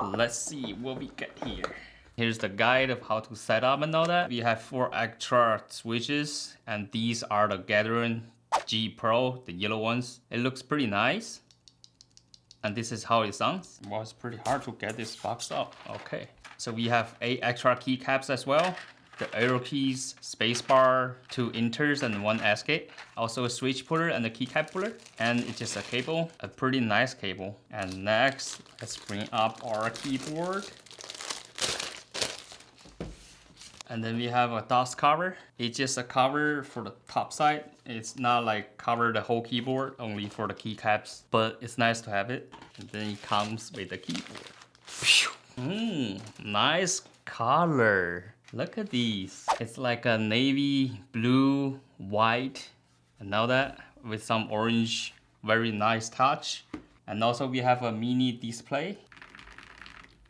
Let's see what we get here. Here's the guide of how to set up and all that. We have 4 extra switches, and these are the Gathering G Pro, the yellow ones. It looks pretty nice. And this is how it sounds. Well, it's pretty hard to get this box up. Okay. So we have 8 extra keycaps as well. The arrow keys, spacebar, 2 inters and 1 escape. Also a switch puller and a keycap puller. And it's just a cable, a pretty nice cable. And next, let's bring up our keyboard. And then we have a dust cover. It's just a cover for the top side. It's not like cover the whole keyboard, only for the keycaps, but it's nice to have it. And then it comes with the keyboard. Nice color. Look at these. It's like a navy, blue, white, and now that with some orange, very nice touch. And also we have a mini display.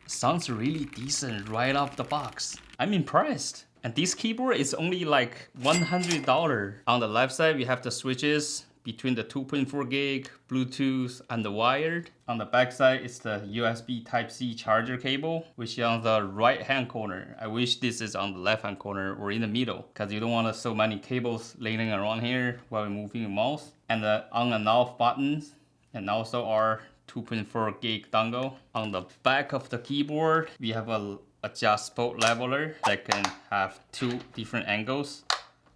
Sounds really decent right off the box. I'm impressed. And this keyboard is only like $100. On the left side, we have the switches between the 2.4 gig, Bluetooth, and the wired. On the back side, it's the USB Type-C charger cable, which is on the right-hand corner. I wish this is on the left-hand corner or in the middle, because you don't want so many cables laying around here while moving the mouse. And the on and off buttons, and also our 2.4 gig dongle. On the back of the keyboard, we have a adjustable leveler that can have 2 different angles.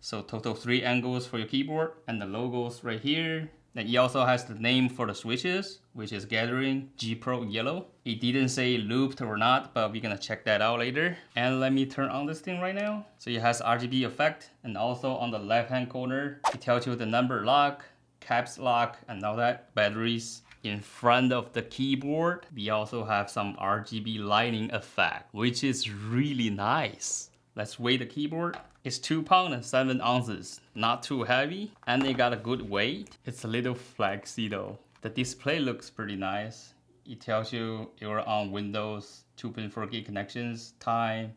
So total 3 angles for your keyboard, and the logos right here. Then it also has the name for the switches, which is Gathering G Pro Yellow. It didn't say looped or not, but we're gonna check that out later. And let me turn on this thing right now. So it has RGB effect, and also on the left hand corner, it tells you the number lock, caps lock, and all that, batteries. In front of the keyboard, we also have some RGB lighting effect, which is really nice. Let's weigh the keyboard. It's 2 pounds and 7 ounces, not too heavy, and it got a good weight. It's a little flexy though. The display looks pretty nice. It tells you you're on Windows, 2.4 gig connections, time,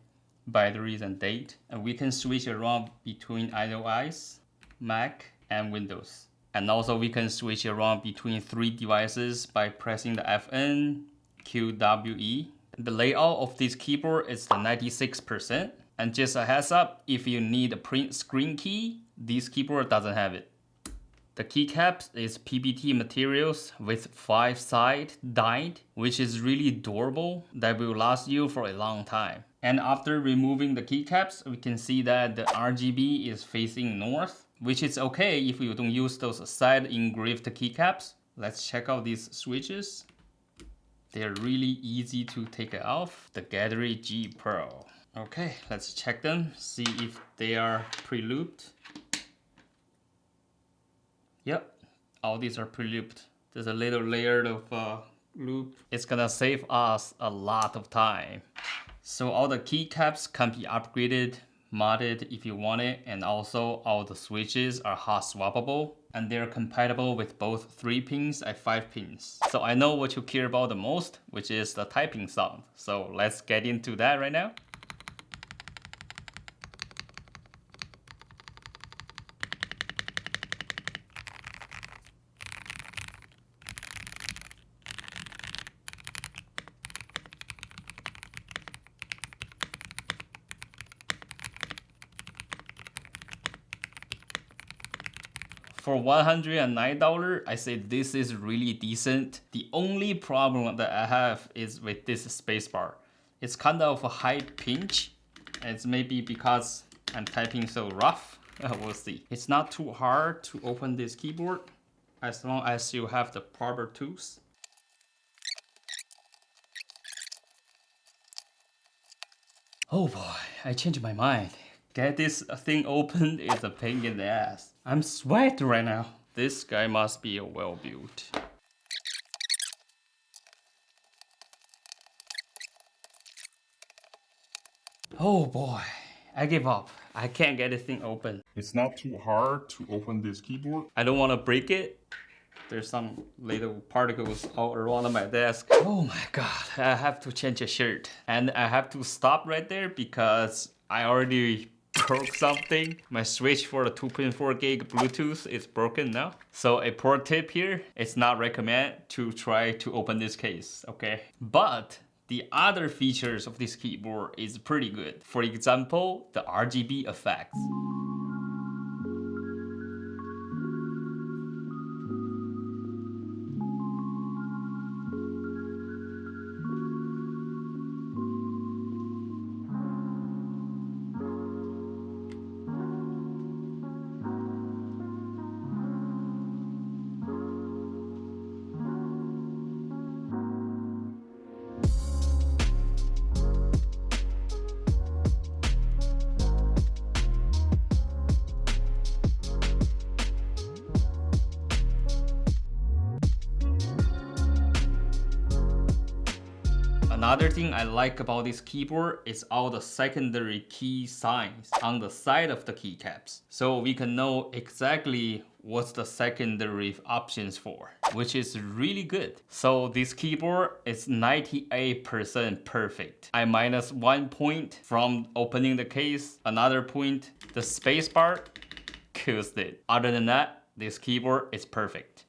batteries, and date. And we can switch around between iOS, Mac, and Windows. And also we can switch around between 3 devices by pressing the FN, QWE. The layout of this keyboard is the 96%. And just a heads up, if you need a print screen key, this keyboard doesn't have it. The keycaps is PBT materials with 5-side dyed, which is really durable, that will last you for a long time. And after removing the keycaps, we can see that the RGB is facing north, which is okay if you don't use those side engraved keycaps. Let's check out these switches. They're really easy to take off. The Gathering G Pro. Okay, let's check them, see if they are pre-looped. Yep, all these are pre-looped. There's a little layer of loop. It's gonna save us a lot of time. So all the keycaps can be upgraded, modded if you want it, and also all the switches are hot swappable, and they're compatible with both 3 pins and 5 pins. So I know what you care about the most, which is the typing sound. So let's get into that right now. For $109, I say this is really decent. The only problem that I have is with this spacebar. It's kind of a high pinch. It's maybe because I'm typing so rough. We'll see. It's not too hard to open this keyboard as long as you have the proper tools. Oh boy, I changed my mind. Get this thing open is a pain in the ass. I'm sweating right now. This guy must be well built. Oh boy, I give up. I can't get this thing open. It's not too hard to open this keyboard. I don't want to break it. There's some little particles all around my desk. Oh my god, I have to change a shirt. And I have to stop right there because I already broke something. My switch for the 2.4 gig Bluetooth is broken now. So a pro tip here, it's not recommended to try to open this case, okay? But the other features of this keyboard is pretty good. For example, the RGB effects. Another thing I like about this keyboard is all the secondary key signs on the side of the keycaps. So we can know exactly what's the secondary options for, which is really good. So this keyboard is 98% perfect. I minus 1 point from opening the case. Another point, the spacebar kills it. Other than that, this keyboard is perfect.